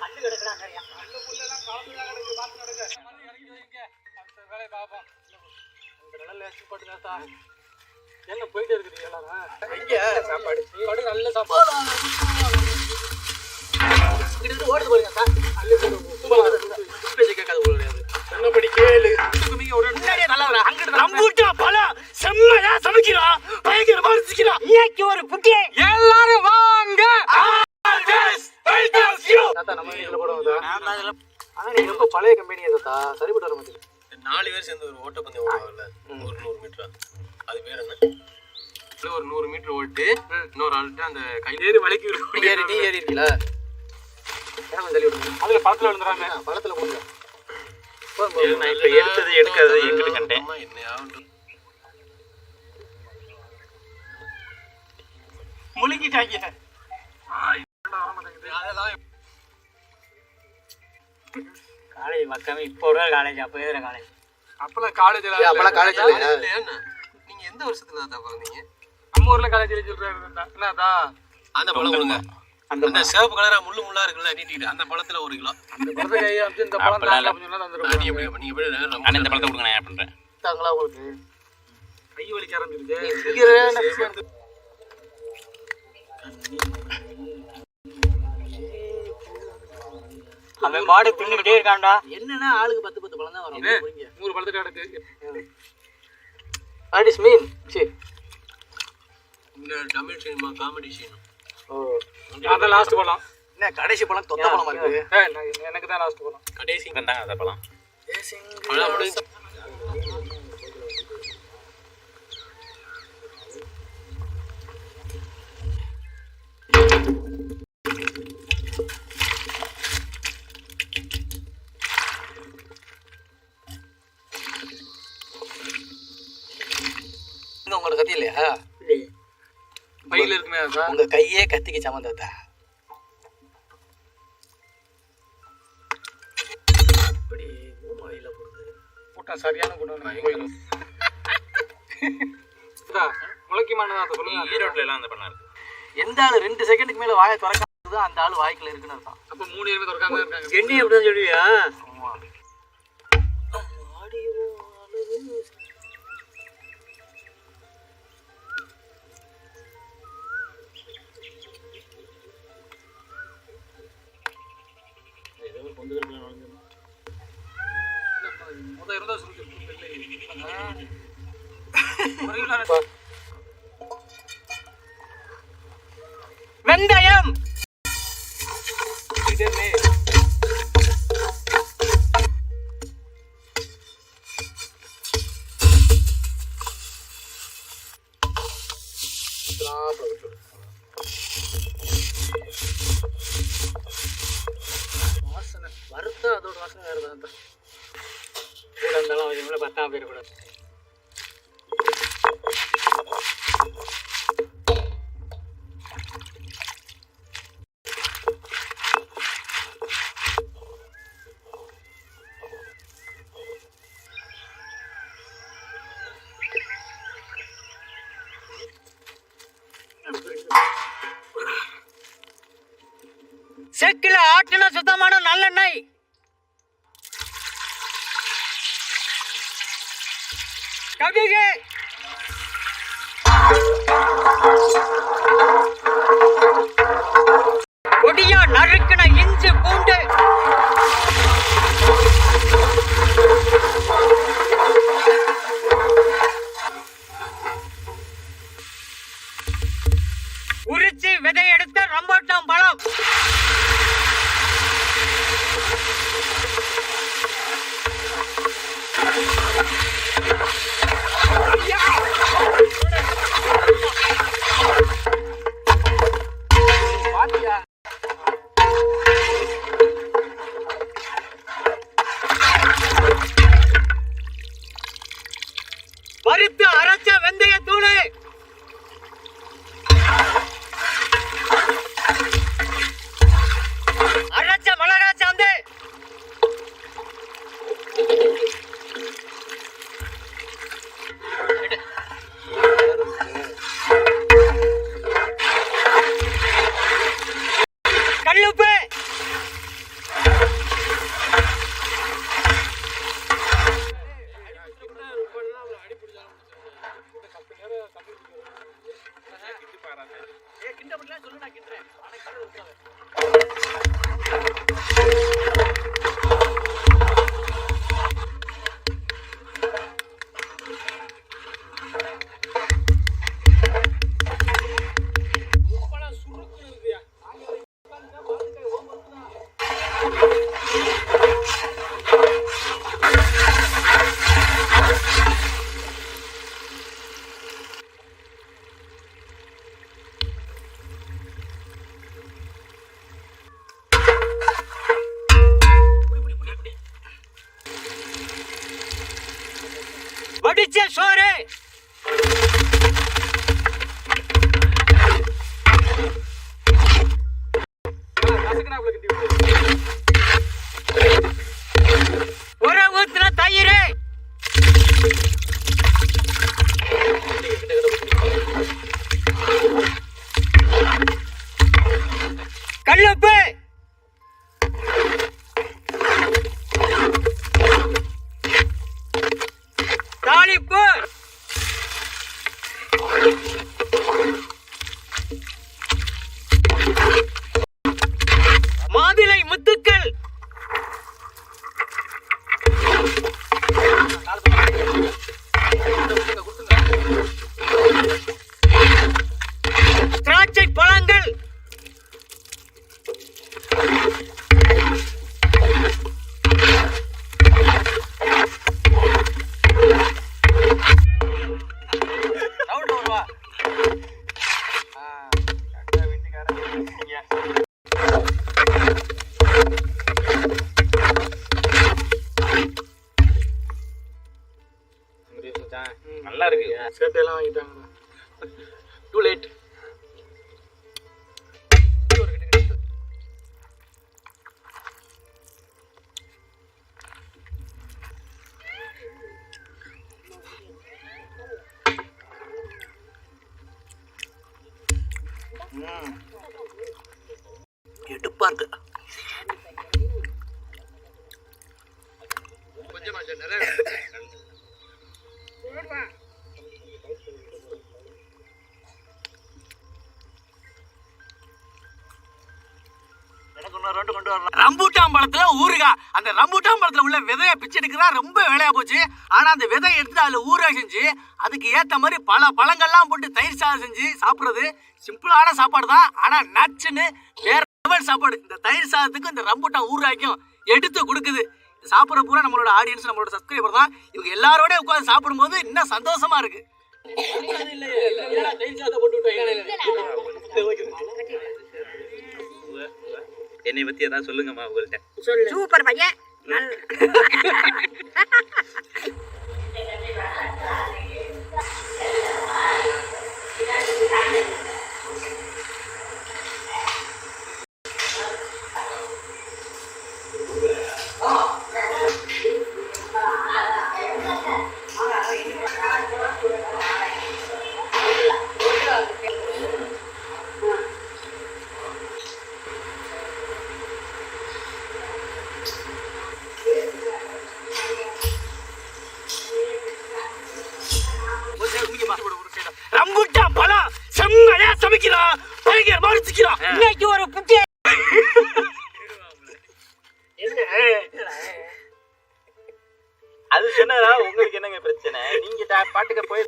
கல்லு கிடக்குறாங்க கல்லு புல்லெல்லாம் காப்புதான் கிடக்கு பார்த்து நடக்க இறங்கி வைங்க அந்த வேலையை பார்ப்போம் இந்த கடல்ல போட்டுங்க என்ன போயிட்டே இருக்குது எல்லாரும் எங்க சாப்பாடு நல்ல சாப்பாடு கிட்ட ஓடுது பாருங்க சார் அல்லு பேசி கேட்காது கிடையாது என்ன படி கேளு முன்னாடியே நல்லா வர அங்கிட்டு நம்பூட்டா பழம் செம்மையா சமைக்கிறோம் பயங்கரமா ருசிக்கிறோம் இன்னைக்கு ஒரு புட்டி எல்லாரும் வாங்க நம்ம வீட்டுல போடுவோம் ஆனா நீங்க ரொம்ப பழைய கம்பெனி தாத்தா சரிபட்டு வர மாட்டேங்குது 4 பேர் சேர்ந்து ஒரு ஓட்டப்பந்தயம் ஓடுவாங்கல்ல ஒரு 100 மீட்டர் அது பேர் என்ன ஒரு 100 மீட்டர் ஓட்டு இன்னொரு ஆள்கிட்ட அந்த கையிலேயே வளைக்கி நீ ஏறி இருக்கல தள்ளி விடுங்க அதுல பழத்துல விழுந்துறாங்க பழத்துல போடுங்க நான் இப்ப எடுத்தது எடுக்காது எங்கிட்ட கண்டேன் முழுங்கிட்டாங்க காலேஜ் மக்காம இப்போ காலேஜ் அப்போ எதுல காலேஜ் அப்பெல்லாம் காலேஜ் நீங்க எந்த வருஷத்துல தான் பாக்குறீங்க நம்ம ஊர்ல காலேஜ்ல சொல்றாரு என்னதா அந்த பழம் கொடுங்க அந்த சிவப்பு கலரா முள்ளு முள்ளா இருக்குல்ல நீட்டிட்டு அந்த பழத்துல 1 கிலோ அந்த பழத்தை கையை அடிச்சு இந்த பழம் தான் அப்படின்னு சொன்னா தந்துருவாங்க நீங்க போய் நான் இந்த பழத்தை கொடுங்க நான் ஆட் பண்றேன் தாங்களா உங்களுக்கு கை வலிக்க ஆரம்பிச்சிருச்சு அவன் மாடு தின்னுக்கிட்டே இருக்கான்டா என்னன்னா ஆளுக்கு 10 பழம் தான் வரும் 100 பழத்துக்கு கிடக்கு வாட் இஸ் மீன் சரி இந்த தமிழ் சினிமா காமெடி சீன் அதான் லாஸ்ட் பழம் என்ன கடைசி பழம் தொத்த பழமா இருக்கு எனக்கு தான் லாஸ்ட் பழம் கடைசி வந்தாங்க அந்த பழம் உங்களுக்கு கத்தி இல்லையா பையில இருக்குமே உங்க கையே கத்திக்கு சமந்தா இப்படி மூளையில போடுது கூட்டம் சரியான கூட்டம் முளைக்குமானதா சொல்லுங்க ஈரோட்ல எல்லாம் அந்த பண்ணா இருக்கு எந்த ஆளு 2 செகண்டுக்கு மேல வாயை திறக்காம அந்த ஆளு வாய்க்குள்ள இருக்குன்னு அர்த்தம் அப்ப 3 பேருமே திறக்காம இருக்காங்க என்ன அப்படிதான் சொல்லுவியா வெந்தயம் வாசனை வறுத்தா அதோட வாசனை வேற தான் கூட இருந்தாலும் அவங்கள 10 பேர் கூட செக்கில ஆட்டின சுத்தமான நல்லெண்ணெய் கவிகை கொடியா நறுக்கின இஞ்சி பூண்டு உரிச்சி விதை எடுத்த ரம்பட்டாம் பழம் வறுத்து அரைச்ச வெந்தய தூள் அரைச்ச மிளகா சாந்து கல்லுப்பு வடிச்ச சோறு ஒரு ஊத்துன தயிர் கல்லுப்பு தாளிப்பு மாதுளை முத்துக்கள் திராட்சை பழங்கள் நல்லா இருக்கு. சேட்டையெல்லாம் வாங்கிட்டாங்க. Too late. எடுப்பா இருக்கு. கொஞ்சமா நிறைய ரம்பூட்டான் பழத்துல ஊறுகாய். அந்த ரம்பூட்டான் பழத்துல உள்ள விதைய பிச்சு எடுக்கிறா ரொம்ப வேலையா போச்சு. ஆனா அந்த விதையை எடுத்து அதுல ஊறுகாய் செஞ்சு அதுக்கு ஏத்த மாதிரி பல பழங்கள்லாம் போட்டு தயிர் சாதம் செஞ்சு சாப்பிடுறது சிம்பிளான சாப்பாடு தான். ஆனா நச்சுன்னு வேற லெவல் சாப்பாடு. இந்த தயிர் சாதத்துக்கும் இந்த ரம்பூட்டான் ஊறுகாய்க்கும் எடுத்து கொடுக்குது. சாப்பிட்ற பூரா நம்மளோட ஆடியன்ஸ், நம்மளோட சப்ஸ்கிரைபர் தான். இவங்க எல்லாரோட உட்காந்து சாப்பிடும்போது இன்னும் சந்தோஷமா இருக்கு. என்னை பத்தி ஏதாவது சொல்லுங்கம்மா உங்கள்கிட்ட. சூப்பர் பையன். ரம்பூட்டான் பழம் செம்மையா சமைக்கிறான், பயங்கர மறுத்துக்கிறான். இன்னைக்கு ஒரு புட்டி அது சொன்னதா உங்களுக்கு என்னங்க பிரச்சனை? நீங்க பாட்டுக்க போய்